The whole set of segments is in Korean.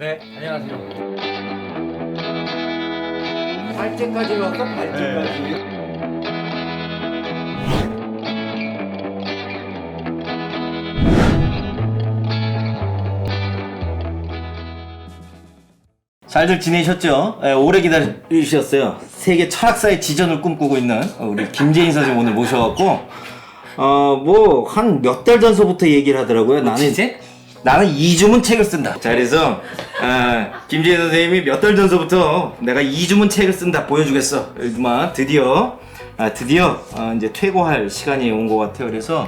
네, 안녕하세요. 발제까지 왔어? 발제까지. 잘들 지내셨죠? 오래 기다리셨어요. 세계 철학사의 지전을 꿈꾸고 있는 우리 김재인 선생님 오늘 모셔갖고 뭐 한 몇 달 전서부터 얘기를 하더라고요. 나는 2주문 책을 쓴다. 자, 그래서 김재인 선생님이 몇 달 전서부터 내가 2주문 책을 쓴다 보여주겠어. 드디어 이제 퇴고할 시간이 온 것 같아요. 그래서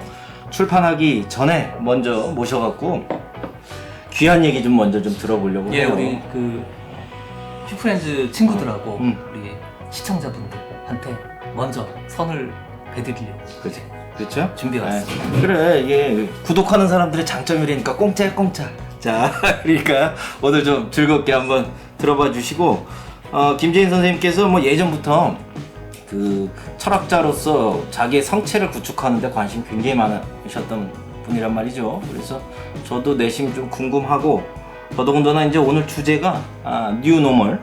출판하기 전에 먼저 모셔갖고 귀한 얘기 좀 먼저 좀 들어보려고 예, 해요. 우리 그 퓨프렌즈 친구들하고 우리 시청자분들한테 먼저 선을 배드리려고 그렇죠? 준비해왔습니다. 그래, 이게 구독하는 사람들의 장점이라니까 공짜야 공짜. 자, 그러니까 오늘 좀 즐겁게 한번 들어봐 주시고 김재인 선생님께서 뭐 예전부터 그 철학자로서 자기의 성체를 구축하는 데 관심이 굉장히 많으셨던 분이란 말이죠. 그래서 저도 내심 좀 궁금하고 더더군다나 이제 오늘 주제가 뉴노멀,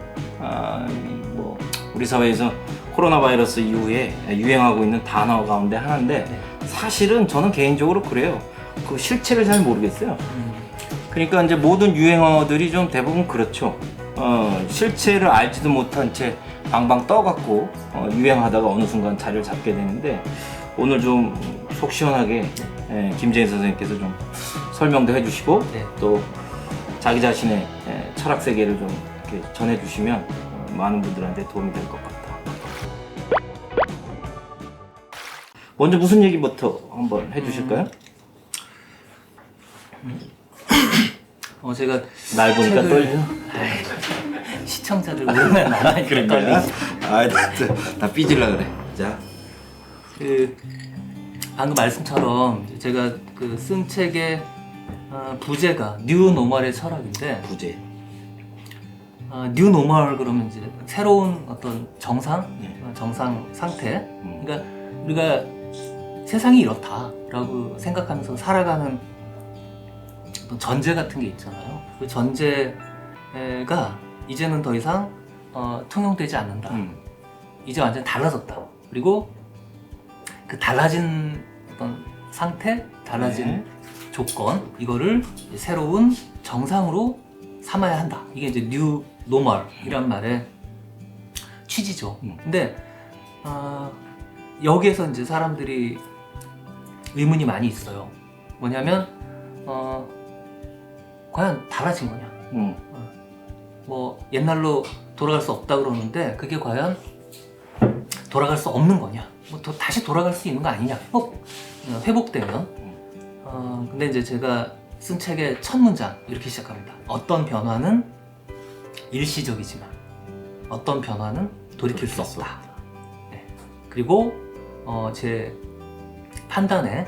뭐 우리 사회에서 코로나 바이러스 이후에 유행하고 있는 단어 가운데 하나인데 사실은 저는 개인적으로 그래요. 그 실체를 잘 모르겠어요. 그러니까 이제 모든 유행어들이 좀 대부분 그렇죠. 실체를 알지도 못한 채 방방 떠갖고 유행하다가 어느 순간 자리를 잡게 되는데 오늘 좀 속 시원하게 김재인 선생님께서 좀 설명도 해주시고 또 자기 자신의 철학 세계를 좀 이렇게 전해주시면 많은 분들한테 도움이 될 것 같다. 먼저 무슨 얘기부터 한번 해주실까요? 제가 날 보니까 책을- 떨려. 시청자들 오랜만에 만나니까 떨리지. 나 삐질라 그래. 자, 그 방금 말씀처럼 제가 그 쓴 책의 부제가 뉴노멀의 철학인데 부제. 뉴노멀 그러면 이제 새로운 어떤 정상, 네. 정상 상태. 그러니까 우리가 세상이 이렇다라고 생각하면서 살아가는 어떤 전제 같은 게 있잖아요. 그 전제가 이제는 더 이상 통용되지 않는다. 이제 완전 달라졌다. 그리고 그 달라진 어떤 상태, 달라진 조건, 이거를 이제 새로운 정상으로 삼아야 한다. 이게 이제 뉴 노멀이란 말의 취지죠. 근데 여기에서 이제 사람들이 의문이 많이 있어요. 뭐냐면 과연 달라진 거냐? 뭐 옛날로 돌아갈 수 없다 그러는데 그게 과연 돌아갈 수 없는 거냐? 뭐 다시 돌아갈 수 있는 거 아니냐? 회복되면. 근데 이제 제가 쓴 책의 첫 문장 이렇게 시작합니다. 어떤 변화는 일시적이지만 어떤 변화는 돌이킬 수 없다. 네. 그리고 제 판단에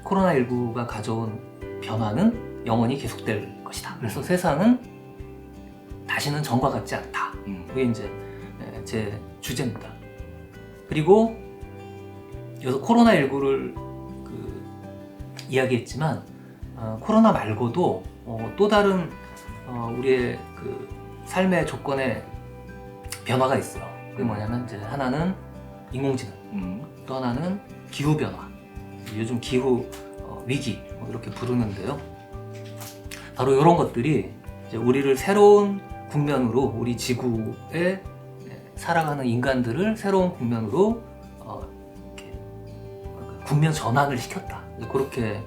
코로나19가 가져온 변화는 영원히 계속될 것이다. 그래서 세상은 다시는 전과 같지 않다. 그게 이제 제 주제입니다. 그리고 여기서 코로나19를 이야기했지만 코로나 말고도 또 다른 우리의 그 삶의 조건에 변화가 있어요. 그게 뭐냐면 이제 하나는 인공지능, 또 하나는 기후 변화. 요즘 기후 위기 이렇게 부르는데요. 바로 이런 것들이 이제 우리를 새로운 국면으로 우리 지구에 살아가는 인간들을 새로운 국면으로 이렇게 국면 전환을 시켰다. 그렇게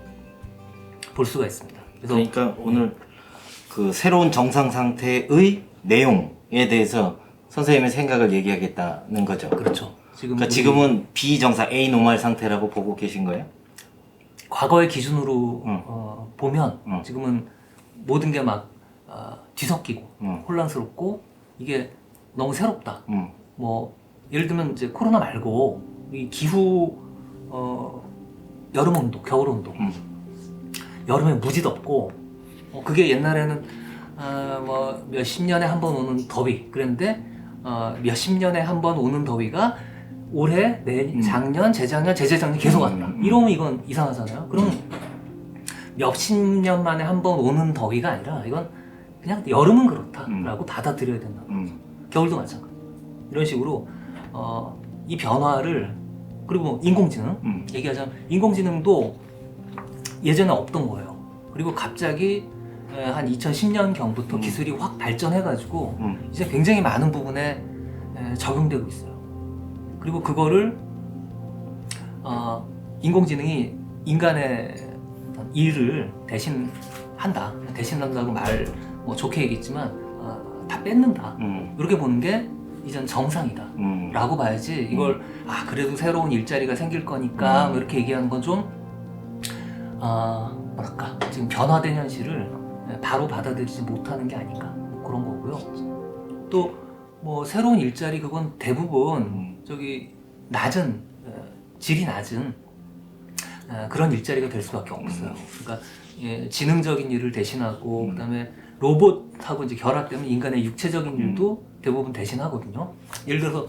볼 수가 있습니다. 그래서 그러니까 오늘 그 새로운 정상 상태의 내용에 대해서 선생님의 생각을 얘기하겠다는 거죠. 그렇죠. 그러니까 지금은 비정상 A 노멀 상태라고 보고 계신 거예요? 과거의 기준으로 보면 지금은 모든 게 막 뒤섞이고 혼란스럽고 이게 너무 새롭다. 뭐 예를 들면 이제 코로나 말고 이 기후 여름 온도, 겨울 온도. 여름에 무지 덥고 그게 옛날에는 뭐 몇십 년에 한 번 오는 더위 그랬는데 몇십 년에 한 번 오는 더위가 올해, 작년, 재작년, 재재작년 계속 왔다. 이러면 이건 이상하잖아요. 그럼 몇십 년 만에 한 번 오는 더위가 아니라 이건 그냥 여름은 그렇다라고 받아들여야 된다. 겨울도 마찬가지. 이런 식으로 이 변화를 그리고 뭐 인공지능 얘기하자면 인공지능도 예전에 없던 거예요. 그리고 갑자기 한 2010년 경부터 기술이 확 발전해가지고 이제 굉장히 많은 부분에 적용되고 있어요. 그리고 그거를 인공지능이 인간의 어떤 일을 대신한다고 말 뭐 좋게 얘기했지만 다 뺏는다. 이렇게 보는 게 이젠 정상이다. 라고 봐야지 이걸 그래도 새로운 일자리가 생길 거니까 뭐 이렇게 얘기하는 건 좀 뭐랄까 지금 변화된 현실을 바로 받아들이지 못하는 게 아닌가 그런 거고요. 또 뭐 새로운 일자리 그건 대부분 저기 질이 낮은 그런 일자리가 될 수밖에 없어요. 그러니까 지능적인 일을 대신하고 그다음에 로봇하고 이제 결합되면 인간의 육체적인 일도 대부분 대신하거든요. 예를 들어서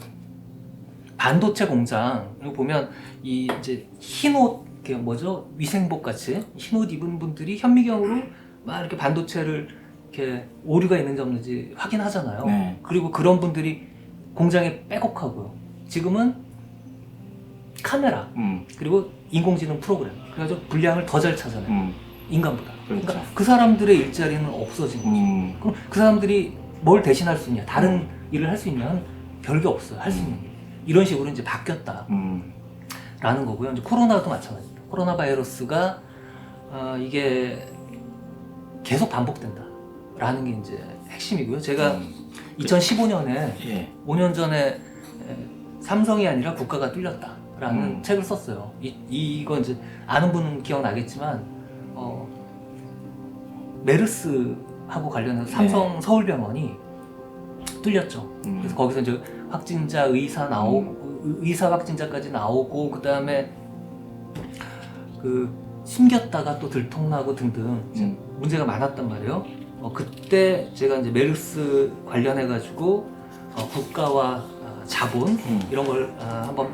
반도체 공장 이거 보면 이 이제 흰옷 뭐죠 위생복 같이 흰옷 입은 분들이 현미경으로 막 이렇게 반도체를 이렇게 오류가 있는지 없는지 확인하잖아요. 네. 그리고 그런 분들이 공장에 빼곡하고요. 지금은 카메라 그리고 인공지능 프로그램 그래가지고 분량을 더 잘 찾아내요. 인간보다. 그렇죠. 그러니까 그 사람들의 일자리는 없어진 거죠. 그럼 그 사람들이 뭘 대신할 수 있냐? 다른 일을 할 수 있냐? 별게 없어요. 할 수 있는 일. 이런 식으로 이제 바뀌었다. 라는 거고요. 이제 코로나도 마찬가지입니다. 코로나 바이러스가 이게 계속 반복된다. 라는 게 이제 핵심이고요. 제가 2015년에 예. 5년 전에 삼성이 아니라 국가가 뚫렸다. 라는 책을 썼어요. 이건 이제 아는 분은 기억나겠지만 메르스하고 관련해서 삼성 서울병원이 뚫렸죠. 그래서 거기서 이제 확진자 의사 의사 확진자까지 나오고 그 다음에 그 숨겼다가 또 들통나고 등등 문제가 많았단 말이에요. 그때 제가 이제 메르스 관련해 가지고 국가와 자본 이런 걸 한번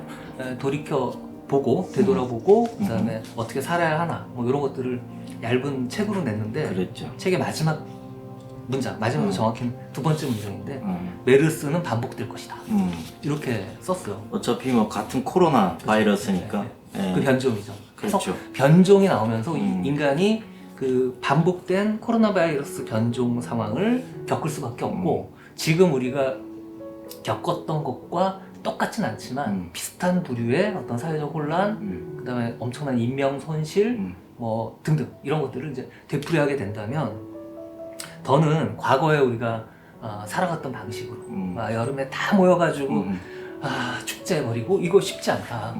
돌이켜 보고 되돌아보고 그다음에 어떻게 살아야 하나 뭐 이런 것들을 얇은 책으로 냈는데 그랬죠. 책의 마지막 문장 마지막으로 정확히는 두 번째 문장인데 메르스는 반복될 것이다 이렇게 썼어요. 어차피 뭐 같은 코로나 바이러스니까. 네. 그 변종이죠. 그래서 그렇죠. 변종이 나오면서 인간이 그 반복된 코로나 바이러스 변종 상황을 겪을 수밖에 없고 지금 우리가 겪었던 것과 똑같진 않지만 비슷한 부류의 어떤 사회적 혼란, 그다음에 엄청난 인명 손실, 뭐 등등 이런 것들을 이제 되풀이하게 된다면 더는 과거에 우리가 살아갔던 방식으로 여름에 다 모여가지고 축제 벌이고 이거 쉽지 않다.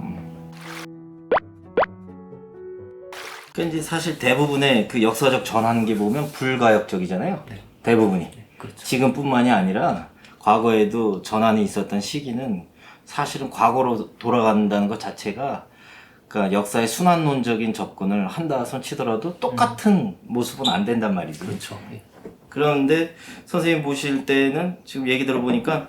그러니까 이제 사실 대부분의 그 역사적 전환기 보면 불가역적이잖아요. 네. 대부분이. 네, 그렇죠. 지금뿐만이 아니라 과거에도 전환이 있었던 시기는 사실은 과거로 돌아간다는 것 자체가 그러니까 역사의 순환론적인 접근을 한다 손 치더라도 똑같은 모습은 안 된단 말이죠. 그렇죠. 네. 그런데 선생님 보실 때는 지금 얘기 들어보니까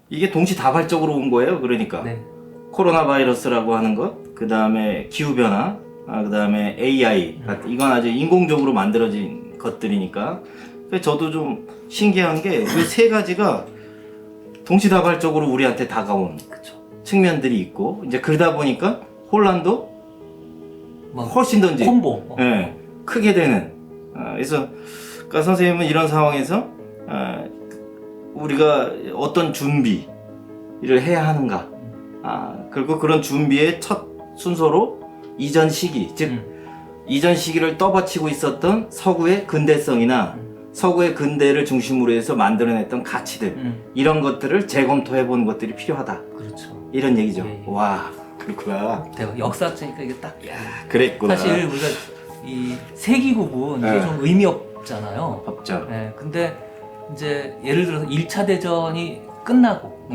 이게 동시다발적으로 온 거예요. 그러니까 네. 코로나 바이러스라고 하는 것, 그 다음에 기후변화, 그 다음에 AI, 이건 아주 인공적으로 만들어진 것들이니까 그래서 저도 좀 신기한 게 그 세 가지가 동시다발적으로 우리한테 다가온 그렇죠. 측면들이 있고 이제 그러다 보니까 혼란도 뭐 훨씬 더 이제 콤보. 예, 크게 되는. 그래서 그러니까 선생님은 이런 상황에서 우리가 어떤 준비를 해야 하는가, 그리고 그런 준비의 첫 순서로 이전 시기, 즉 이전 시기를 떠받치고 있었던 서구의 근대성이나 서구의 근대를 중심으로 해서 만들어냈던 가치들 이런 것들을 재검토해보는 것들이 필요하다. 그렇죠. 이런 얘기죠. 네. 와, 그렇구나. 대박. 역사학자니까 이게 딱. 그랬구나. 사실 우리가 이 세기 구분 이게 네. 좀 의미 없잖아요. 없죠. 네, 근데 이제 예를 들어서 1차 대전이 끝나고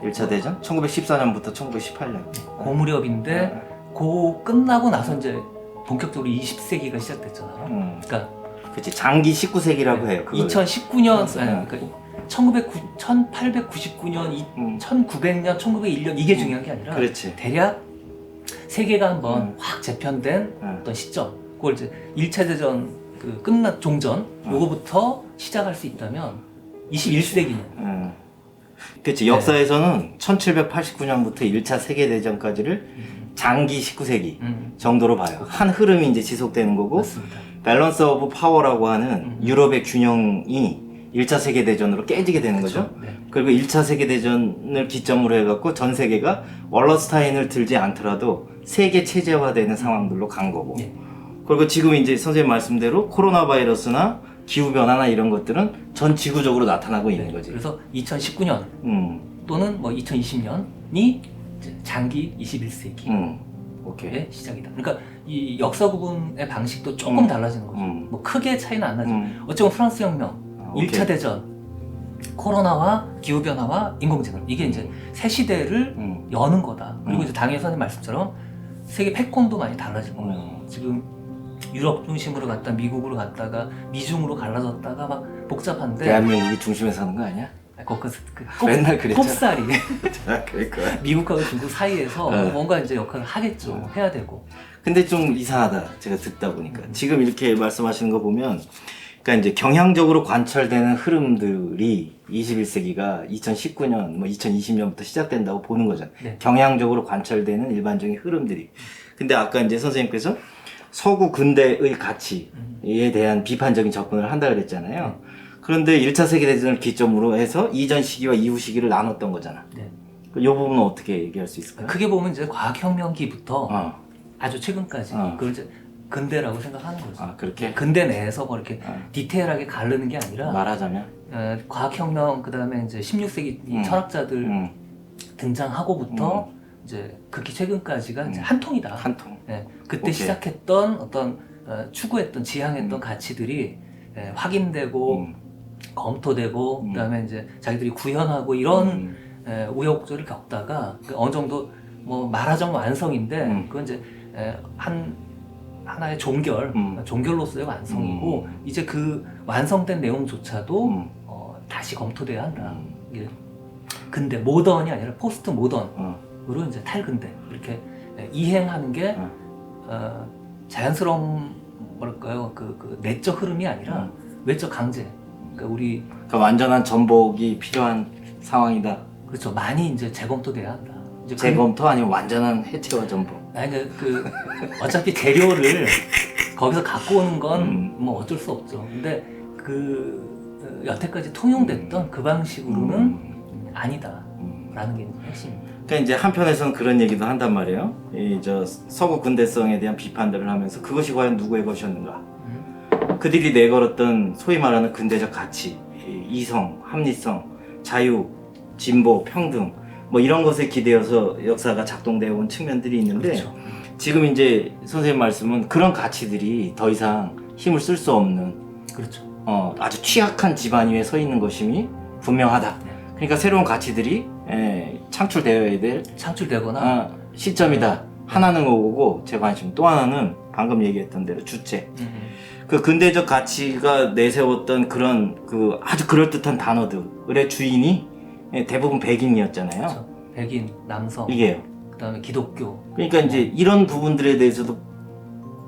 1차 대전? 1914년부터 1918년. 고무렵인데 고 끝나고 나서 이제 본격적으로 20세기가 시작됐잖아요. 그러니까 그치, 장기 19세기라고 해요. 그걸. 2019년, 그러니까 1899년, 1900년, 1901년 이게 중요한 게 아니라 그렇지. 대략 세계가 한번 확 재편된 어떤 시점 그걸 이제 1차 대전에 그 끝나 종전 요거부터 시작할 수 있다면 21세기는 그렇지. 역사에서는 1789년부터 1차 세계대전까지를 장기 19세기 정도로 봐요. 한 흐름이 이제 지속되는 거고, 맞습니다. 밸런스 오브 파워라고 하는 유럽의 균형이 1차 세계대전으로 깨지게 되는 거죠. 네. 그리고 1차 세계대전을 기점으로 해갖고 전 세계가 월러스타인을 들지 않더라도 세계 체제화되는 상황들로 간 거고. 네. 그리고 지금 이제 선생님 말씀대로 코로나 바이러스나 기후변화나 이런 것들은 전 지구적으로 나타나고 있는 거지. 그래서 2019년 또는 뭐 2020년이 장기 21세기의 오케이. 시작이다. 그러니까 이 역사 구분의 방식도 조금 달라지는 거죠. 뭐 크게 차이는 안 나죠. 어쨌건 프랑스 혁명, 오케이. 1차 대전, 코로나와 기후변화와 인공지능 이게 이제 새 시대를 여는 거다. 그리고 이제 당연히 선생님 말씀처럼 세계 패권도 많이 달라질 거예요. 지금 유럽 중심으로 갔다 미국으로 갔다가 미중으로 갈라졌다가 막 복잡한데 대한민국이 중심에 사는 거 아니야? 거기서 맨날 그랬잖아. 꼽살이 그러니까. 미국하고 중국 사이에서 네. 뭔가 이제 역할을 하겠죠. 해야 되고. 근데 좀 이상하다. 제가 듣다 보니까. 지금 이렇게 말씀하시는 거 보면, 그러니까 이제 경향적으로 관찰되는 흐름들이 21세기가 2019년, 뭐 2020년부터 시작된다고 보는 거잖아요. 네. 경향적으로 관찰되는 일반적인 흐름들이. 근데 아까 이제 선생님께서 서구 근대의 가치에 대한 비판적인 접근을 한다 그랬잖아요. 그런데 1차 세계대전을 기점으로 해서 이전 시기와 이후 시기를 나눴던 거잖아. 네. 이 부분은 어떻게 얘기할 수 있을까요? 크게 보면 이제 과학혁명기부터 아주 최근까지 그걸 이제 근대라고 생각하는 거죠. 아, 그렇게? 근대 내에서 뭐 이렇게 디테일하게 가르는 게 아니라 말하자면? 과학혁명 그다음에 이제 16세기 이 철학자들 등장하고부터 이제 극히 최근까지가 이제 한 통이다. 한 통. 네, 그때 오케이. 시작했던 어떤 추구했던 지향했던 가치들이 확인되고 검토되고 그다음에 이제 자기들이 구현하고 이런 우여곡절을 겪다가 어느 정도 뭐 말하자면 완성인데 그건 이제 하나의 종결로서의 완성이고 이제 그 완성된 내용조차도 다시 검토돼야 한다. 이게 근데 모던이 아니라 포스트 모던으로 이제 탈근대 이렇게 이행하는 게 자연스러운 뭐랄까요 그 내적 흐름이 아니라 외적 강제. 그러니까 우리 그러니까 완전한 전복이 필요한 상황이다. 그렇죠. 많이 이제 재검토돼야 한다. 이제 재검토 아니면 완전한 해체와 전복. 아니 그 어차피 재료를 거기서 갖고 오는 건 뭐 어쩔 수 없죠. 근데 그 여태까지 통용됐던 그 방식으로는 아니다라는 게 핵심입니다. 그러니까 이제 한편에서는 그런 얘기도 한단 말이에요. 이 저 서구 근대성에 대한 비판들을 하면서 그것이 과연 누구의 것이었는가? 그들이 내걸었던 소위 말하는 근대적 가치, 이성, 합리성, 자유, 진보, 평등 뭐 이런 것에 기대어서 역사가 작동되어 온 측면들이 있는데 그렇죠. 지금 이제 선생님 말씀은 그런 가치들이 더 이상 힘을 쓸 수 없는 그렇죠. 아주 취약한 지반 위에 서 있는 것임이 분명하다. 그러니까 새로운 가치들이 창출되어야 될 창출되거나 시점이다. 하나는 그거고 제 관심 또 하나는 방금 얘기했던 대로 주체. 그 근대적 가치가 내세웠던 그런 그 아주 그럴듯한 단어들의 주인이 대부분 백인이었잖아요. 그렇죠. 백인, 남성, 이게요. 그다음에 기독교. 그러니까 이제 이런 부분들에 대해서도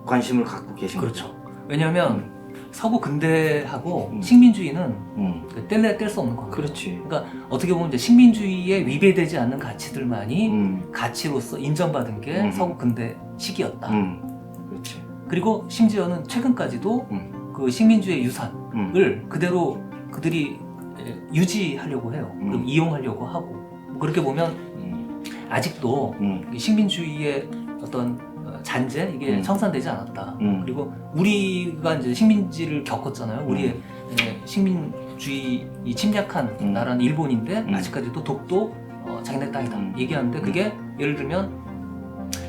관심을 갖고 계신 거죠. 그렇죠. 왜냐하면 서구 근대하고 식민주의는 그 뗄래야 뗄 수 없는 겁니다. 그렇지. 그러니까 어떻게 보면 이제 식민주의에 위배되지 않는 가치들만이 가치로서 인정받은 게 서구 근대 시기였다. 그렇지. 그리고 심지어는 최근까지도 그 식민주의 유산을 그대로 그들이 유지하려고 해요. 그리고 이용하려고 하고 뭐 그렇게 보면 아직도 식민주의의 어떤 잔재 이게 청산되지 않았다. 그리고 우리가 이제 식민지를 겪었잖아요. 우리의 식민주의 이 침략한 나라는 일본인데 아직까지도 독도 자기네 땅이다 얘기하는데 그게 예를 들면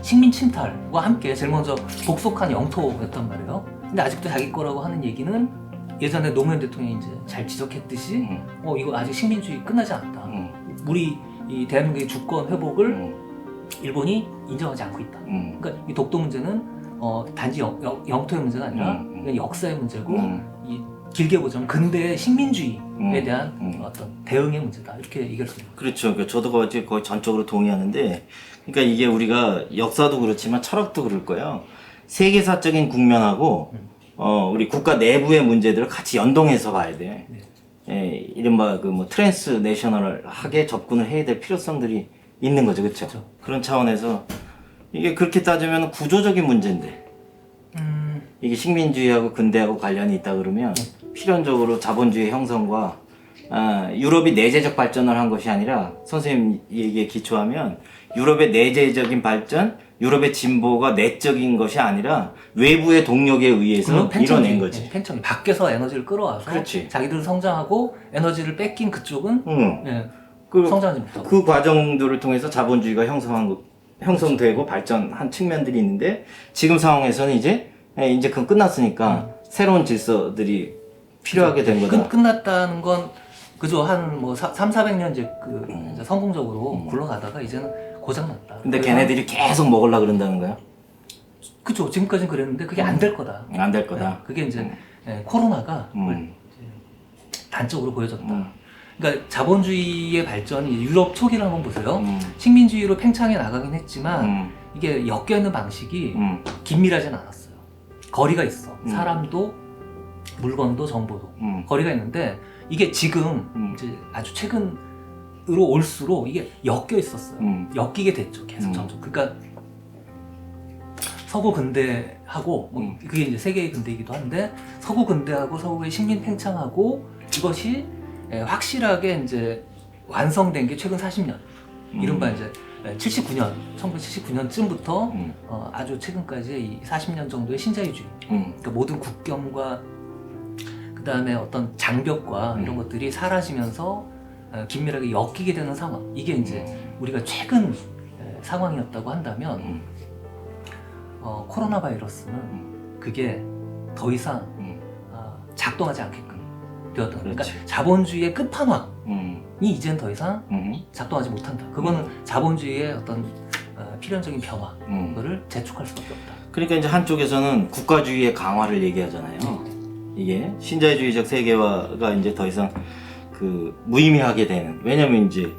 식민 침탈과 함께 제일 먼저 복속한 영토였단 말이에요. 근데 아직도 자기 거라고 하는 얘기는 예전에 노무현 대통령이 이제 잘 지적했듯이 이거 아직 식민주의 끝나지 않았다. 우리 이 대한민국의 주권 회복을 일본이 인정하지 않고 있다. 그러니까 이 독도 문제는 단지 영토의 문제가 아니라 그냥 역사의 문제고 이 길게 보자면 근대의 식민주의에 대한 어떤 대응의 문제다. 이렇게 얘기할 수 있습니다. 그렇죠. 그러니까 저도 거의 전적으로 동의하는데, 그러니까 이게 우리가 역사도 그렇지만 철학도 그럴 거예요. 세계사적인 국면하고 우리 국가 내부의 문제들을 같이 연동해서 봐야 돼. 네. 예, 이른바 그 뭐 트랜스내셔널하게 접근을 해야 될 필요성들이 있는 거죠, 그렇죠? 그런 차원에서 이게 그렇게 따지면 구조적인 문제인데 이게 식민주의하고 근대하고 관련이 있다 그러면 필연적으로 자본주의 형성과 유럽이 내재적 발전을 한 것이 아니라 선생님 얘기에 기초하면 유럽의 내재적인 발전, 유럽의 진보가 내적인 것이 아니라 외부의 동력에 의해서 이뤄낸 거지. 팽창이 밖에서 에너지를 끌어와서 그렇지. 자기들은 성장하고 에너지를 뺏긴 그쪽은 성장하지 못하고 그 과정들을 통해서 자본주의가 형성되고 발전한 측면들이 있는데 지금 상황에서는 이제 그건 끝났으니까 새로운 질서들이 필요하게 된 거다. 끝났다는 건 그죠. 한 뭐 300~400년 이제 이제 성공적으로 굴러가다가 이제는 고장났다. 근데 걔네들이 계속 먹으려고 그런다는 거야? 그죠. 지금까지는 그랬는데 그게 안 될 거다. 안 될 거다. 네, 그게 이제 코로나가 단적으로 보여줬다. 그러니까 자본주의의 발전이 유럽 초기를 한번 보세요. 식민주의로 팽창해 나가긴 했지만 이게 엮여있는 방식이 긴밀하진 않았어요. 거리가 있어. 사람도 물건도 정보도 거리가 있는데 이게 지금 이제 아주 최근으로 올수록 이게 엮여 있었어요. 엮이게 됐죠. 계속 점점. 그러니까 서구 근대하고 뭐 그게 이제 세계의 근대이기도 한데 서구 근대하고 서구의 식민 팽창하고 이것이 확실하게 이제 완성된 게 최근 40년. 이른바 이제 79년, 1979년쯤부터 아주 최근까지 이 40년 정도의 신자유주의. 그러니까 모든 국경과 그 다음에 어떤 장벽과 이런 것들이 사라지면서 긴밀하게 엮이게 되는 상황. 이게 이제 우리가 최근 상황이었다고 한다면 코로나 바이러스는 그게 더 이상 작동하지 않게끔 되었다. 그러니까 자본주의의 끝판왕이 이젠 더 이상 작동하지 못한다. 그거는 자본주의의 어떤 필연적인 변화, 그거를 재촉할 수밖에 없다. 그러니까 이제 한쪽에서는 국가주의의 강화를 얘기하잖아요. 이게 신자유주의적 세계화가 이제 더 이상 그 무의미하게 되는. 왜냐면 이제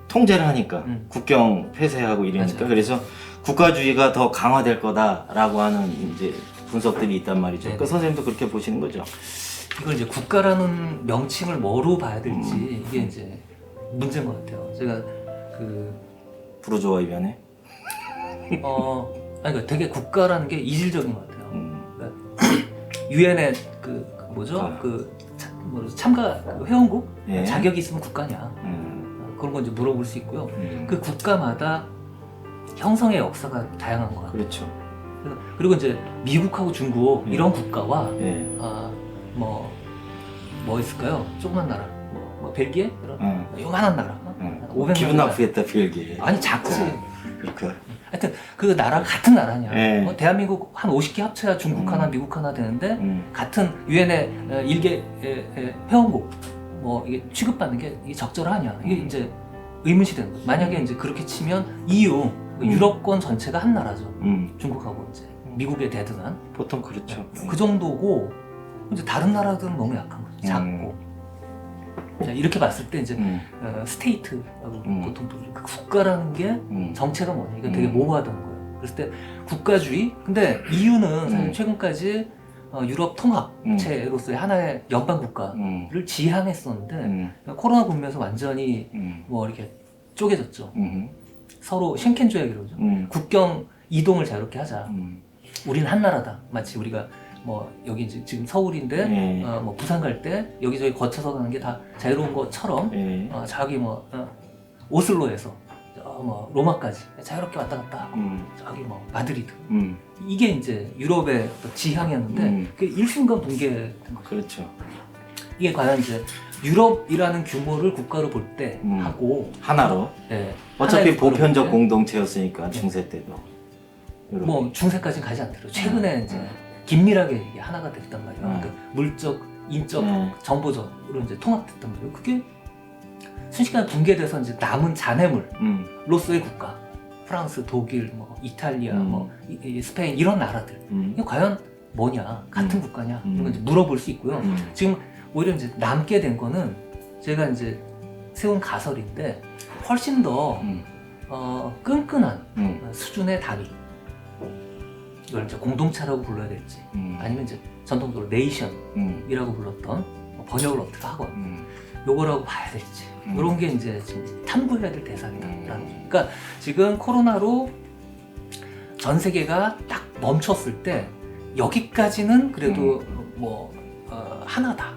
통제를 하니까 국경 폐쇄하고 이러니까. 맞아요. 그래서 국가주의가 더 강화될 거다라고 하는 이제 분석들이 있단 말이죠. 네네. 그 선생님도 그렇게 보시는 거죠. 이걸 이제 국가라는 명칭을 뭐로 봐야 될지 이게 이제 문제인 것 같아요. 제가 부르주아 이변에. 아니 그러니까 되게 국가라는 게 이질적인 것 같아요. 유엔의 뭐죠? 참가 회원국 예. 자격이 있으면 국가냐? 그런 건 이제 물어볼 수 있고요. 그 국가마다 형성의 역사가 다양한 것 같아요. 그렇죠. 그리고 이제 미국하고 중국 이런 국가와 예. 뭐 있을까요? 조그만 나라, 뭐 벨기에 이런 요만한 나라, 500만 기분 나쁘겠다 벨기에. 아니 작지. 그렇게. 하여튼 그 나라 같은 나라냐? 예. 대한민국 한 50개 합쳐야 중국 하나, 미국 하나 되는데 같은 유엔의 1개 회원국 뭐 이게 취급받는 게 이게 적절하냐? 이게 이제 의문시 되는 거죠. 만약에 이제 그렇게 치면 EU 유럽권 전체가 한 나라죠. 중국하고 이제 미국의 대등한 보통 그렇죠. 그 정도고 이제 다른 나라들은 너무 약한 거죠. 작고. 자, 이렇게 봤을 때 이제 스테이트라고 보통 부르죠. 그 국가라는 게 정체가 뭐냐? 이거 되게 모호하다는 거예요. 그랬을 때 국가주의. 근데 EU는 사실 최근까지 유럽 통합체로서의 하나의 연방 국가를 지향했었는데 코로나 국면에서 완전히 뭐 이렇게 쪼개졌죠. 서로 쉥켄 조약이라고 그러죠. 국경 이동을 자유롭게 하자. 우리는 한 나라다. 마치 우리가 뭐 여기 이제 지금 서울인데 뭐 부산 갈 때 여기저기 거쳐서 가는 게 다 자유로운 것처럼 저기 뭐 오슬로에서 뭐 로마까지 자유롭게 왔다 갔다 하고 저기 뭐 마드리드 이게 이제 유럽의 지향이었는데 그게 일순간 붕괴된 거죠. 그렇죠. 이게 과연 이제 유럽이라는 규모를 국가로 볼 때 하고 하나로. 네, 어차피 하나의 국가로 보편적 볼 때 공동체였으니까 중세 때도. 뭐 중세까지는 가지 않더라도 최근에 이제 긴밀하게 이게 하나가 됐단 말이에요. 그러니까 물적, 인적, 정보적으로 이제 통합됐단 말이에요. 그게 순식간에 붕괴돼서 이제 남은 잔해물로서의 국가, 프랑스, 독일, 뭐 이탈리아, 뭐 스페인 이런 나라들 이게 과연 뭐냐, 같은 국가냐 이런 거 이제 물어볼 수 있고요. 지금 오히려 이제 남게 된 거는 제가 이제 세운 가설인데 훨씬 더 끈끈한 수준의 단위. 이걸 이제 공동체라고 불러야 될지 아니면 이제 전통적으로 네이션이라고 불렀던 번역을 어떻게 하건 요거라고 봐야 될지 이런 게 이제 지금 탐구해야 될 대상이다라는 거죠. 그러니까 지금 코로나로 전 세계가 딱 멈췄을 때 여기까지는 그래도 뭐 하나다.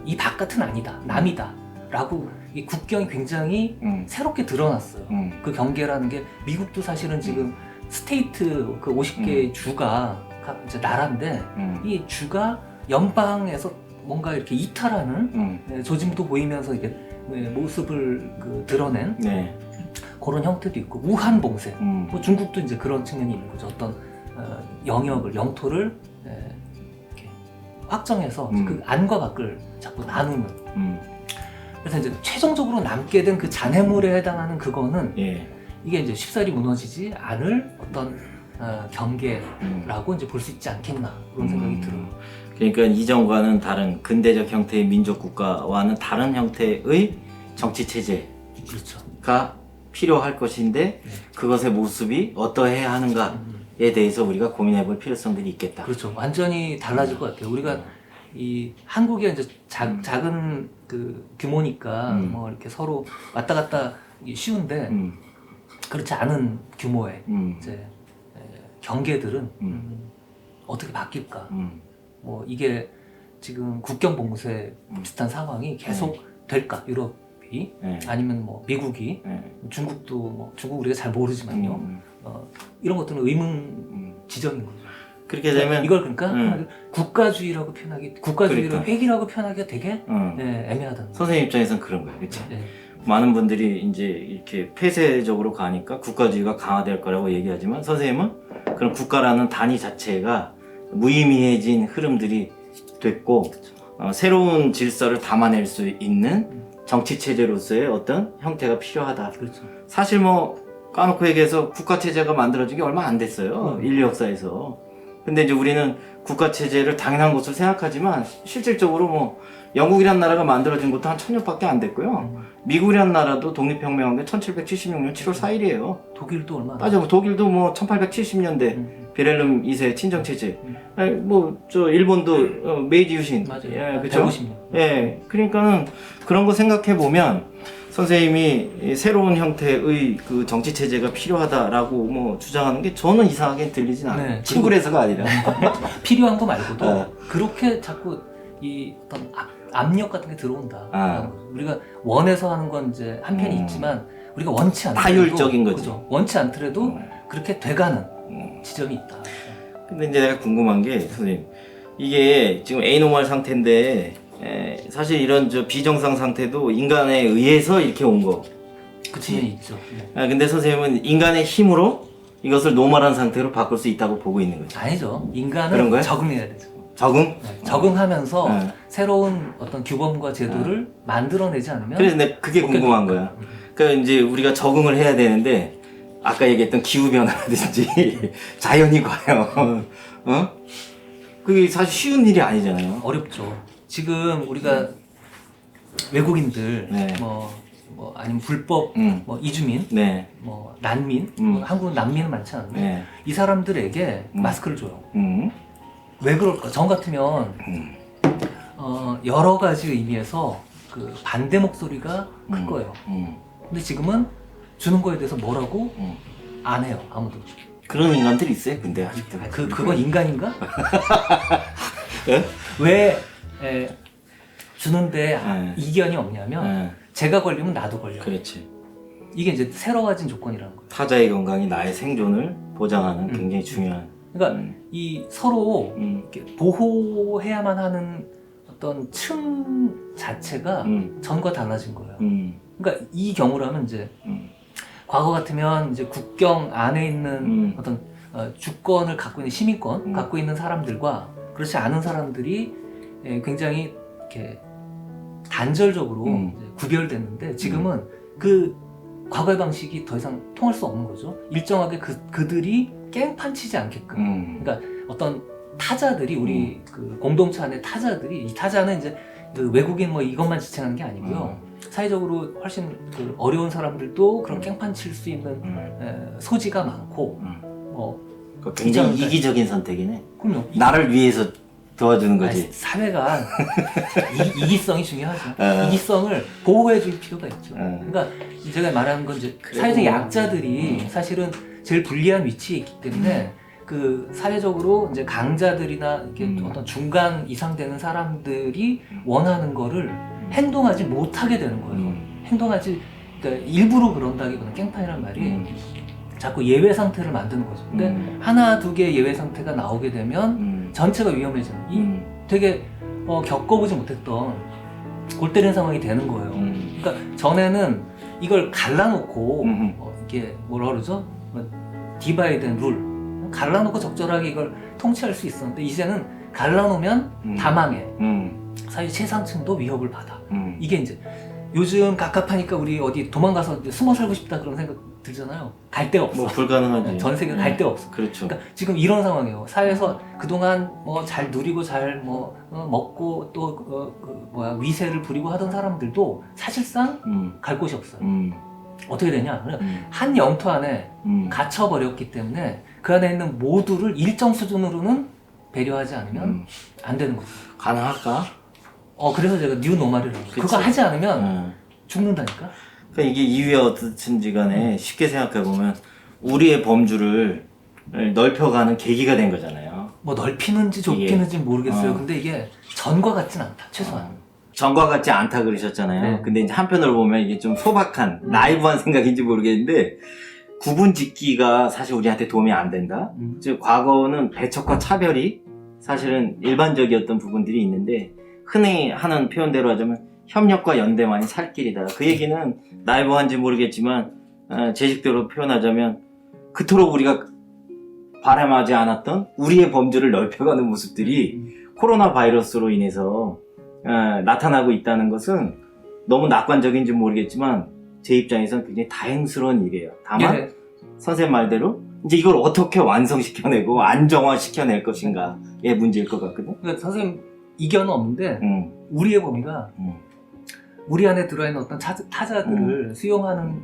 이 바깥은 아니다. 남이다. 라고 이 국경이 굉장히 새롭게 드러났어요. 그 경계라는 게 미국도 사실은 지금 스테이트 그 50개 주가 이제 나라인데 이 주가 연방에서 뭔가 이렇게 이탈하는 조짐도 보이면서 이게 모습을 드러낸 네. 그런 형태도 있고 우한 봉쇄 뭐 중국도 이제 그런 측면이 있는 거죠. 어떤 영역을 영토를 이렇게 확정해서 그 안과 밖을 자꾸 나누는 그래서 이제 최종적으로 남게 된 그 잔해물에 해당하는 그거는 예. 이게 이제 쉽사리 무너지지 않을 어떤 경계라고 이제 볼 수 있지 않겠나 그런 생각이 들어요. 그러니까 이전과는 다른 근대적 형태의 민족 국가와는 다른 형태의 정치 체제가 그렇죠. 필요할 것인데 그것의 모습이 어떠해야 하는가에 대해서 우리가 고민해볼 필요성들이 있겠다. 그렇죠. 완전히 달라질 것 같아요. 우리가 이 한국의 이제 작은 그 규모니까 뭐 이렇게 서로 왔다 갔다 쉬운데 그렇지 않은 규모의 이제 경계들은 어떻게 바뀔까? 뭐 이게 지금 국경 봉쇄 비슷한 상황이 계속 될까? 유럽이 아니면 뭐 미국이 중국도 뭐 중국 우리가 잘 모르지만요. 이런 것들은 의문 지점인 거죠. 그렇게 되면 이걸 그러니까 국가주의라고 표현하기, 국가주의를 그러니까. 회기라고 표현하기가 되게 애매하다는 거죠. 선생님 입장에서는 그런 거예요, 그렇죠? 네. 많은 분들이 이제 이렇게 폐쇄적으로 가니까 국가주의가 강화될 거라고 얘기하지만 선생님은 그런 국가라는 단위 자체가 무의미해진 흐름들이 됐고 새로운 질서를 담아낼 수 있는 정치 체제로서의 어떤 형태가 필요하다. 그렇죠. 사실 뭐 까놓고 얘기해서 국가 체제가 만들어진 게 얼마 안 됐어요. 인류 역사에서. 근데 이제 우리는 국가 체제를 당연한 것으로 생각하지만 실질적으로 뭐 영국이라는 나라가 만들어진 것도 한 1000년밖에 안 됐고요. 미국이라는 나라도 독립혁명한 게 1776년 7월 4일이에요. 독일도 얼마 안 맞아, 독일도 뭐 1870년대 비렐름 2세 친정 체제. 뭐 저 일본도 메이지 유신. 맞아요. 예, 그렇죠. 150년. 예, 그러니까는 그런 거 생각해 보면 선생님이 새로운 형태의 그 정치 체제가 필요하다라고 뭐 주장하는 게 저는 이상하게 들리진 않아요. 네, 친구래서가 아니라. 필요한 거 말고도 그렇게 자꾸 이 어떤 압력 같은 게 들어온다. 우리가 원해서 하는 건 이제 한편이 있지만 우리가 원치 않더라도 타율적인 거지. 그죠? 원치 않더라도 그렇게 돼가는 지점이 있다. 근데 이제 내가 궁금한 게 선생님 이게 지금 에이노멀 상태인데 사실 이런 저 비정상 상태도 인간에 의해서 이렇게 온 거. 그 측면이 있죠. 네. 근데 선생님은 인간의 힘으로 이것을 노멀한 상태로 바꿀 수 있다고 보고 있는 거죠. 아니죠. 그런 인간은 거야? 적응해야 되죠. 적응? 네. 적응하면서 네. 새로운 어떤 규범과 제도를 만들어내지 않으면 그래서 내가 그게 궁금한 거야. 그러니까 이제 우리가 적응을 해야 되는데 아까 얘기했던 기후 변화라든지 자연이 과연 그게 사실 쉬운 일이 아니잖아요. 어렵죠. 지금 우리가 외국인들 네. 뭐 아니면 불법 뭐 이주민 네. 뭐 난민 뭐 한국은 난민은 많지 않은데 네. 이 사람들에게 마스크를 줘요. 음. 왜 그럴까? 전 같으면 여러 가지 의미에서 그 반대 목소리가 클 거예요. 근데 지금은 주는 거에 대해서 뭐라고 안 해요. 아무도. 그런 인간들이 있어요. 근데 아직도. 그건 인간인가? 예? 왜 주는데 네. 이견이 없냐면 네. 제가 걸리면 나도 걸려. 그렇지. 이게 이제 새로워진 조건이라는 거예요. 타자의 건강이 나의 생존을 보장하는 굉장히 중요한. 그러니까 이 서로 이렇게 보호해야만 하는 어떤 층 자체가 전과 달라진 거예요. 그러니까 이 경우라면 이제 과거 같으면 이제 국경 안에 있는 어떤 주권을 갖고 있는 시민권 갖고 있는 사람들과 그렇지 않은 사람들이 굉장히 이렇게 단절적으로 이제 구별됐는데 지금은 그 과거의 방식이 더 이상 통할 수 없는 거죠. 일정하게 그들이 깽판 치지 않게끔. 그러니까 어떤 타자들이 우리 그 공동체 안에 타자들이 이 타자는 이제 그 외국인 뭐 이것만 지칭하는 게 아니고요. 사회적으로 훨씬 그 어려운 사람들도 그런 깽판 칠 수 있는 소지가 많고 뭐 굉장히 이자는 이기적인 선택이네. 그럼요. 나를 위해서 도와주는 거지. 아니, 사회가 이기성이 중요하죠. 어. 이기성을 보호해줄 필요가 있죠. 어. 그러니까 제가 말하는 건 이제 그래도- 사회적 약자들이 사실은 제일 불리한 위치에 있기 때문에 그 사회적으로 이제 강자들이나 이렇게 어떤 중간 이상 되는 사람들이 원하는 거를 행동하지 못하게 되는 거예요. 행동하지, 그러니까 일부러 그런다기보다는 깽판이란 말이 자꾸 예외 상태를 만드는 거죠. 근데 하나 두 개의 예외 상태가 나오게 되면 전체가 위험해지는, 이 되게 겪어보지 못했던 골 때리는 상황이 되는 거예요. 그러니까 전에는 이걸 갈라놓고 이게 뭐라 그러죠? 디바이드 앤 룰, 갈라놓고 적절하게 이걸 통치할 수 있었는데 이제는 갈라놓으면 다 망해. 사회 최상층도 위협을 받아. 이게 이제 요즘 갑갑하니까 우리 어디 도망가서 이제 숨어 살고 싶다 그런 생각 들잖아요. 갈 데가 없어. 뭐 불가능하지. 전 세계 갈 데가 없어. 그렇죠. 그러니까 지금 이런 상황이에요. 사회에서 그동안 뭐 잘 누리고 잘 먹고 또 위세를 부리고 하던 사람들도 사실상 갈 곳이 없어요. 어떻게 되냐? 한 영토 안에 갇혀버렸기 때문에 그 안에 있는 모두를 일정 수준으로는 배려하지 않으면 안 되는 거죠. 가능할까? 그래서 제가 뉴 노말이라고. 그거 하지 않으면 죽는다니까? 그러니까 이게 이유야 어떻든지 간에 쉽게 생각해보면 우리의 범주를 넓혀가는 계기가 된 거잖아요. 뭐 넓히는지 좁히는지 모르겠어요. 근데 이게 전과 같진 않다, 최소한. 전과 같지 않다 그러셨잖아요. 네. 근데 이제 한편으로 보면 이게 좀 소박한, 나이브한 생각인지 모르겠는데, 구분 짓기가 사실 우리한테 도움이 안 된다? 즉, 과거는 배척과 차별이 사실은 일반적이었던 부분들이 있는데, 흔히 하는 표현대로 하자면, 협력과 연대만이 살 길이다. 그 얘기는 나이브한지 모르겠지만, 제 식대로 표현하자면, 그토록 우리가 바람하지 않았던 우리의 범주를 넓혀가는 모습들이 코로나 바이러스로 인해서 나타나고 있다는 것은 너무 낙관적인지 모르겠지만 제 입장에서는 굉장히 다행스러운 일이에요. 다만 예. 선생님 말대로 이제 이걸 어떻게 완성시켜내고 안정화시켜낼 것인가의 문제일 것 같거든요. 그러니까 선생님 이견은 없는데 우리의 범위가 우리 안에 들어있는 어떤 타자들을 수용하는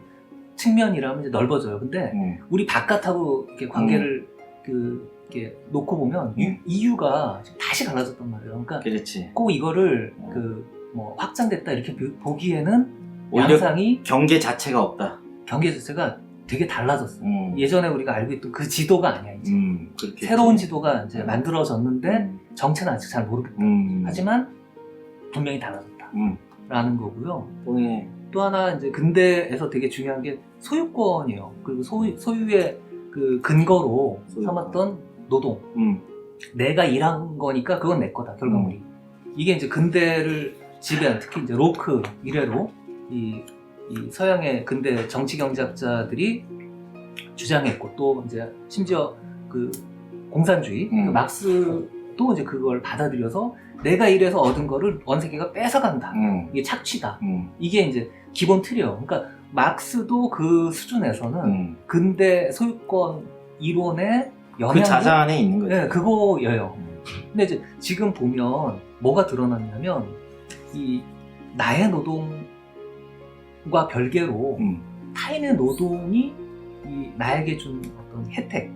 측면이라면 이제 넓어져요. 근데 우리 바깥하고 이렇게 관계를 이렇게 놓고 보면 이유가 다시 갈라졌단 말이에요. 그러니까 그렇지. 꼭 이거를 확장됐다 이렇게 보기에는 오히려 양상이 경계 자체가 없다. 경계 자체가 되게 달라졌어요. 예전에 우리가 알고 있던 그 지도가 아니야 이제. 그렇겠지. 새로운 지도가 이제 만들어졌는데 정체는 아직 잘 모르겠다. 하지만 분명히 달라졌다. 라는 거고요. 네. 또 하나 이제 근대에서 되게 중요한 게 소유권이에요. 그리고 소유의 그 근거로 삼았던 노동. 내가 일한 거니까 그건 내 거다, 결과물이. 이게 이제 근대를 지배한, 특히 이제 로크 이래로 이 서양의 근대 정치 경제학자들이 주장했고, 또 이제 심지어 그 공산주의, 그 막스도 이제 그걸 받아들여서 내가 일해서 얻은 거를 원세계가 뺏어간다. 이게 착취다. 이게 이제 기본 틀이에요. 그러니까 막스도 그 수준에서는 근대 소유권 이론의 영향이 그 자자 안에 있는 거죠. 네, 그거예요. 근데 이제 지금 보면 뭐가 드러났냐면 이 나의 노동과 별개로 타인의 노동이 이 나에게 준 어떤 혜택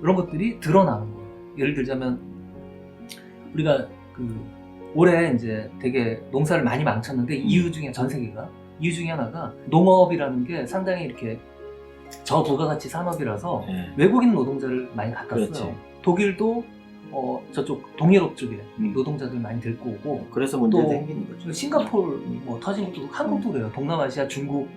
이런 것들이 드러나는 거예요. 예를 들자면 우리가 올해 이제 되게 농사를 많이 망쳤는데 이유 중에 전 세계가 이유 중에 하나가 농업이라는 게 상당히 이렇게 저부가가치 산업이라서 외국인 노동자를 많이 갖다 써요. 그렇지. 독일도 저쪽 동유럽 쪽에 노동자들 많이 데리고 오고, 그래서 문제가 또 생기는 거죠. 싱가포르 터진 것도 한국도 그래요. 동남아시아, 중국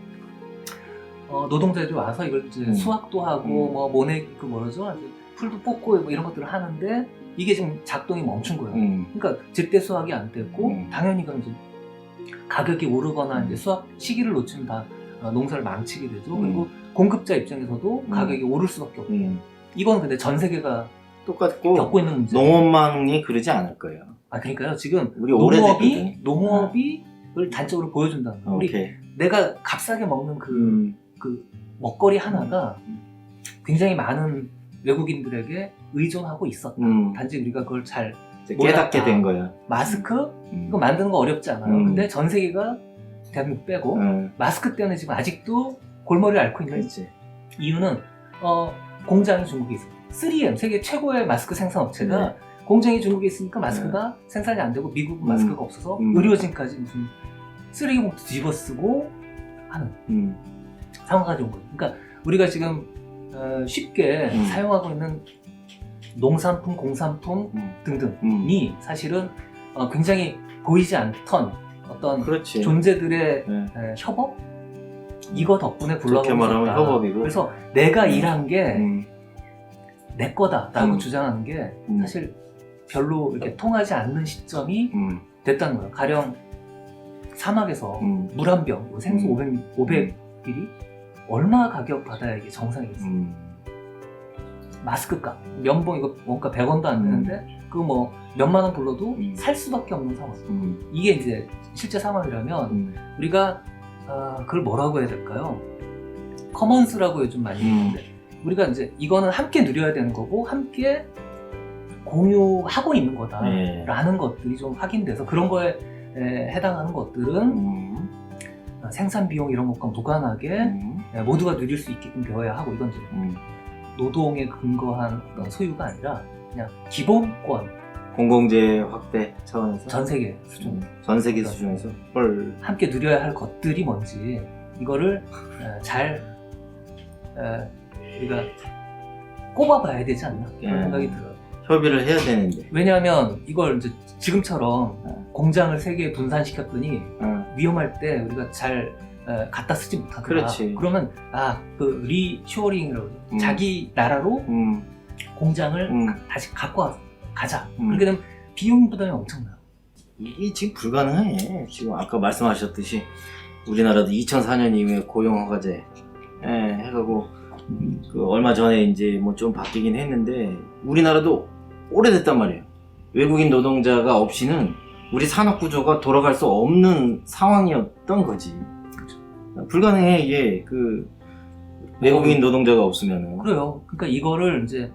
노동자들이 와서 이걸 이제 수확도 하고 모내 뭐라죠? 풀도 뽑고 뭐 이런 것들을 하는데 이게 지금 작동이 멈춘 거예요. 그러니까 제때 수확이 안 됐고 당연히 그럼 이제 가격이 오르거나 이제 수확 시기를 놓치면 다 농사를 망치게 되죠. 그리고 공급자 입장에서도 가격이 오를 수밖에 없고. 이건 근데 전 세계가 똑같고 겪고 있는 문제. 농업망이 그러지 않을 거예요. 그러니까요. 지금 우리 오래됐거든. 농업을 단적으로 보여준다는 거예요. 우리 내가 값싸게 먹는 그 먹거리 하나가 굉장히 많은 외국인들에게 의존하고 있었다. 단지 우리가 그걸 잘 깨닫게 된 거야. 마스크? 이거 만드는 거 어렵지 않아요. 근데 전 세계가 대한민국 빼고 마스크 때문에 지금 아직도 골머리를 앓고 있는 이유는 공장이 중국에 있어요. 3M, 세계 최고의 마스크 생산 업체가 공장이 중국에 있으니까 마스크가 생산이 안 되고 미국은 마스크가 없어서 의료진까지 무슨 쓰레기 봉투 뒤집어 쓰고 하는 상황까지 온 거예요. 그러니까 우리가 지금 쉽게 사용하고 있는 농산품, 공산품 등등이 사실은 굉장히 보이지 않던 어떤 그렇지. 존재들의 협업? 이거 덕분에 굴러가고 그렇게 말하면 있었다. 협업이고. 그래서 내가 일한 게 내 음. 거다라고 주장하는 게 사실 별로 이렇게 통하지 않는 시점이 됐다는 거예요. 가령 사막에서 물 한 병, 생수 500ml 얼마 가격 받아야 이게 정상이겠어요. 마스크 값, 면봉 이거 원가 100원도 안 되는데 그거 뭐 몇만 원 불러도 살 수밖에 없는 상황. 이게 이제 실제 상황이라면 우리가 그걸 뭐라고 해야 될까요? 커먼스라고 요즘 많이 얘기하는데 우리가 이제 이거는 함께 누려야 되는 거고 함께 공유하고 있는 거다라는 것들이 좀 확인돼서 그런 거에 해당하는 것들은 생산 비용 이런 것과 무관하게 모두가 누릴 수 있게끔 되어야 하고 이건 이제 노동에 근거한 어떤 소유가 아니라 그냥 기본권 공공재 확대 차원에서 전 세계 수준 전 세계 수준에서 헐. 함께 누려야 할 것들이 뭔지 이거를 잘 우리가 꼽아봐야 되지 않나 그런 생각이 들어요. 협의를 해야 되는데. 왜냐하면 이걸 이제 지금처럼 공장을 세 개에 분산시켰더니 위험할 때 우리가 잘 갖다 쓰지 못하더라. 그렇지. 그러면 그 리쇼어링이라고 그러죠. 자기 나라로 공장을 다시 갖고 가자. 그렇게 되면 비용 부담이 엄청나요. 이게 지금 불가능해. 지금 아까 말씀하셨듯이 우리나라도 2004년 이후에 고용허가제 해가고 그 얼마 전에 이제 뭐 좀 바뀌긴 했는데 우리나라도 오래됐단 말이에요. 외국인 노동자가 없이는 우리 산업 구조가 돌아갈 수 없는 상황이었던 거지. 불가능해 이게 그 외국인 노동자가 없으면은. 그래요. 그러니까 이거를 이제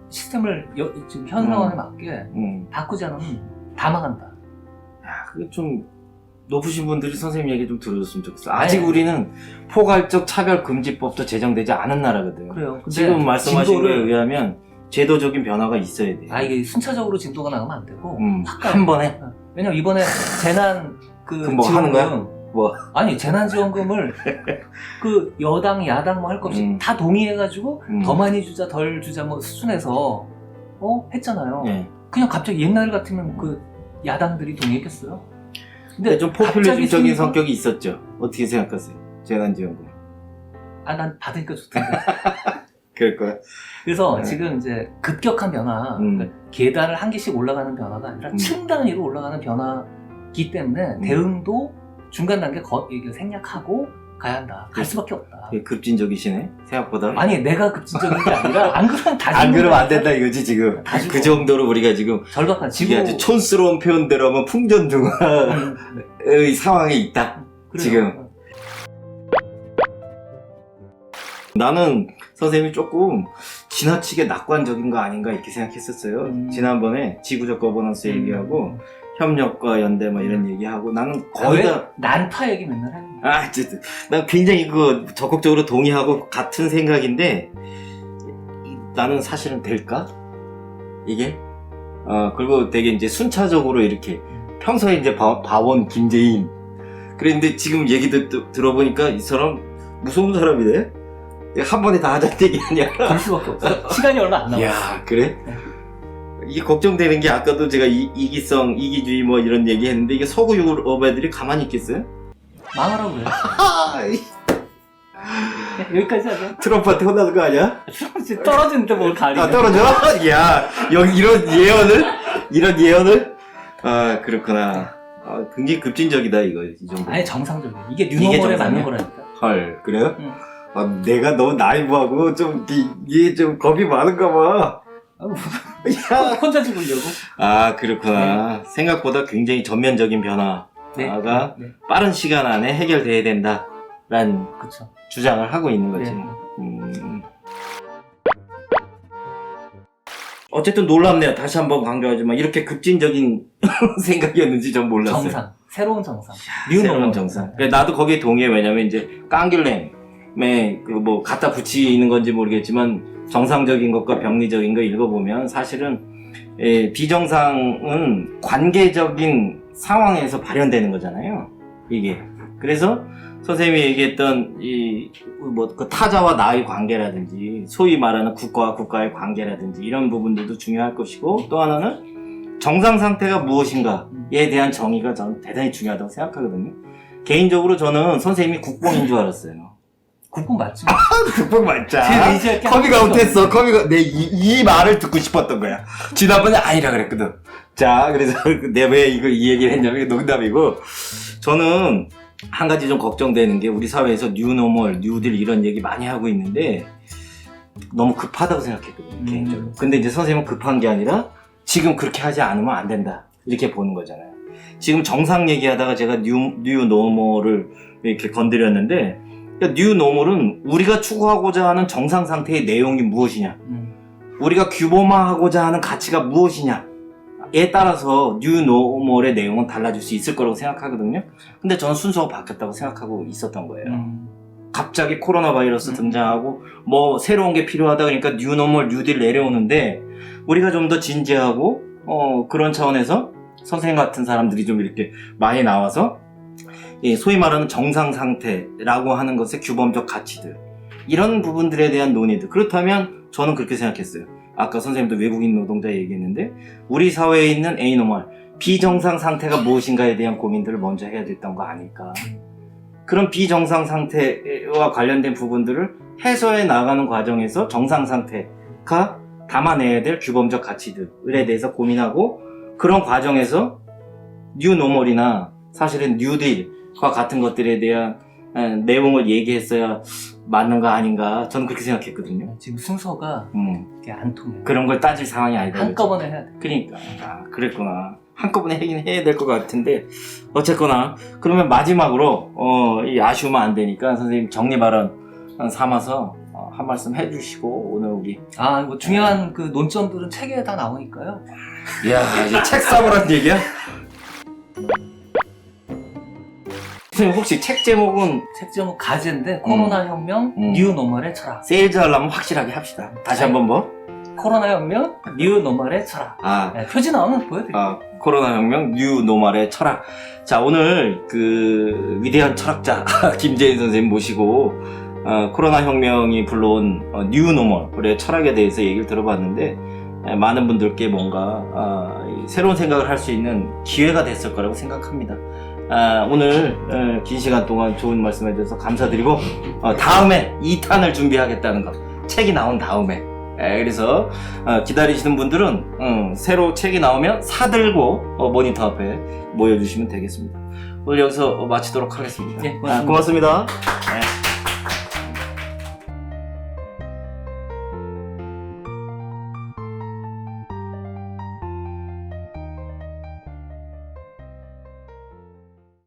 시스템을 지금 현 상황에 맞게 바꾸지 않으면 다 망한다. 야, 그게 좀 높으신 분들이 선생님 얘기 좀 들어줬으면 좋겠어. 아직 우리는 포괄적 차별금지법도 제정되지 않은 나라거든. 그래요. 근데 지금 말씀하신 거에 의하면 제도적인 변화가 있어야 돼. 이게 순차적으로 진도가 나가면 안 되고 한 번에. 왜냐면 이번에 재난 뭐 하는 거야? 뭐 아니 재난지원금을 그 여당 야당 뭐 할 거 없이 다 동의해가지고 더 많이 주자 덜 주자 뭐 수준에서 했잖아요. 그냥 갑자기 옛날 같으면 그 야당들이 동의했겠어요? 근데 좀 포퓰리즘적인 성격이 있었죠. 어떻게 생각하세요? 재난지원금. 난 받으니까 좋던데. 그럴 거야. 그래서 지금 이제 급격한 변화, 그러니까 계단을 한 개씩 올라가는 변화가 아니라 층 단위로 올라가는 변화기 때문에 대응도 중간 단계 이게 생략하고 가야 한다. 갈 수밖에 없다. 급진적이시네 생각보다. 아니 내가 급진적인 게 아니라 안 그러면 다 안 그러면 안 된다 이거지 지금. 그 정도로 우리가 지금 절박한 이게 아주 촌스러운 표현대로 하면 풍전등화의 상황에 있다. 그래요. 지금. 나는 선생님이 조금 지나치게 낙관적인 거 아닌가 이렇게 생각했었어요. 지난번에 지구적 거버넌스 얘기하고 협력과 연대 뭐 이런 얘기하고 나는 거의 다 난파 얘기 맨날 하는 어쨌든 난 굉장히 그거 적극적으로 동의하고 같은 생각인데 나는 사실은 될까? 이게? 그리고 되게 이제 순차적으로 이렇게 평소에 이제 봐온 김재인 그랬는데 지금 얘기도 들어보니까 이 사람 무서운 사람이네? 한 번에 다 하자는 얘기 아니야? 그럴 수밖에 없어. 시간이 얼마 안 남았어. 야 그래? 이게 걱정되는 게 아까도 제가 이기성, 이기주의 뭐 이런 얘기 했는데 이게 서구 유럽 애들이 가만히 있겠어요? 망하라고 그래. 여기까지 하자. 트럼프한테 혼나는 거 아니야? 트럼프 떨어지는데 뭘 가리냐. 떨어져? 야 여기 이런 예언을? 그렇구나. 굉장히 급진적이다 이거 이 정도. 아니 정상적이야. 이게 뉴노멀에 맞는 거라니까. 헐 그래요? 내가 너무 나이브하고 좀 이게 좀 겁이 많은가 봐. 혼자 죽으려고? 그렇구나. 생각보다 굉장히 전면적인 변화가 빠른 시간 안에 해결돼야 된다라는 주장을 하고 있는 거지. 어쨌든 놀랍네요. 다시 한번 강조하지만 이렇게 급진적인 생각이었는지 전 몰랐어요. 정상. 새로운 정상. 새로운 정상. 나도 거기에 동의해. 왜냐면 이제 깡귤랭에 그 뭐 갖다 붙이는 건지 모르겠지만 정상적인 것과 병리적인 거 읽어보면 사실은 비정상은 관계적인 상황에서 발현되는 거잖아요. 이게. 그래서 선생님이 얘기했던 그 타자와 나의 관계라든지 소위 말하는 국가와 국가의 관계라든지 이런 부분들도 중요할 것이고, 또 하나는 정상 상태가 무엇인가에 대한 정의가 저는 대단히 중요하다고 생각하거든요. 개인적으로 저는 선생님이 국뽕인 줄 알았어요. 국뽕 맞지? 국뽕 맞자. 제일 의지할 게 커미가 아무것도 못했어. 커미가 이 말을 듣고 싶었던 거야. 지난번에 아니라 그랬거든. 자, 그래서 내가 왜 이 얘기를 했냐면 이게 농담이고, 저는 한 가지 좀 걱정되는 게 우리 사회에서 뉴노멀, 뉴딜 이런 얘기 많이 하고 있는데 너무 급하다고 생각했거든요. 개인적으로. 근데 이제 선생님은 급한 게 아니라 지금 그렇게 하지 않으면 안 된다. 이렇게 보는 거잖아요. 지금 정상 얘기하다가 제가 뉴노멀을 이렇게 건드렸는데, 뉴노멀은 우리가 추구하고자 하는 정상 상태의 내용이 무엇이냐, 우리가 규범화하고자 하는 가치가 무엇이냐에 따라서 뉴노멀의 내용은 달라질 수 있을 거라고 생각하거든요. 근데 저는 순서가 바뀌었다고 생각하고 있었던 거예요. 갑자기 코로나 바이러스 등장하고 뭐 새로운 게 필요하다 그러니까 뉴노멀, 뉴딜 내려오는데, 우리가 좀 더 진지하고 그런 차원에서 선생님 같은 사람들이 좀 이렇게 많이 나와서 소위 말하는 정상 상태라고 하는 것의 규범적 가치들, 이런 부분들에 대한 논의들. 그렇다면 저는 그렇게 생각했어요. 아까 선생님도 외국인 노동자 얘기했는데, 우리 사회에 있는 에이노멀, 비정상 상태가 무엇인가에 대한 고민들을 먼저 해야 됐던 거 아닐까. 그런 비정상 상태와 관련된 부분들을 해소해 나가는 과정에서 정상 상태가 담아내야 될 규범적 가치들에 대해서 고민하고, 그런 과정에서 뉴노멀이나 사실은 뉴딜과 같은 것들에 대한 내용을 얘기했어야 맞는 거 아닌가, 저는 그렇게 생각했거든요. 지금 순서가 이게 안 통해요. 그런 걸 따질 상황이 아니다. 한꺼번에 해야 돼. 그러니까 그랬구나. 한꺼번에 하긴 해야 될 것 같은데, 어쨌거나 그러면 마지막으로 이 아쉬우면 안 되니까 선생님 정리 발언 삼아서 한 말씀 해주시고, 오늘 우리 뭐 중요한 그 논점들은 책에 다 나오니까요. 이야, 이제 책 사보라는 얘기야? 선생님 혹시 책 제목은 책 제목 가제인데, 코로나 혁명 뉴노멀의 철학. 세일즈 하려면 확실하게 합시다. 다시 한번 뭐? 코로나 혁명 뉴노멀의 철학. 네, 표지 나오면 보여드릴게요. 코로나 혁명 뉴노멀의 철학. 자, 오늘 그 위대한 철학자 김재인 선생님 모시고 코로나 혁명이 불러온 뉴노멀의 철학에 대해서 얘기를 들어봤는데, 많은 분들께 뭔가 새로운 생각을 할 수 있는 기회가 됐을 거라고 생각합니다. 오늘 긴 시간 동안 좋은 말씀 해주셔서 감사드리고, 다음에 2탄을 준비하겠다는 거, 책이 나온 다음에. 그래서 기다리시는 분들은 새로 책이 나오면 사들고 모니터 앞에 모여주시면 되겠습니다. 오늘 여기서 마치도록 하겠습니다. 네, 고맙습니다. 고맙습니다. 네.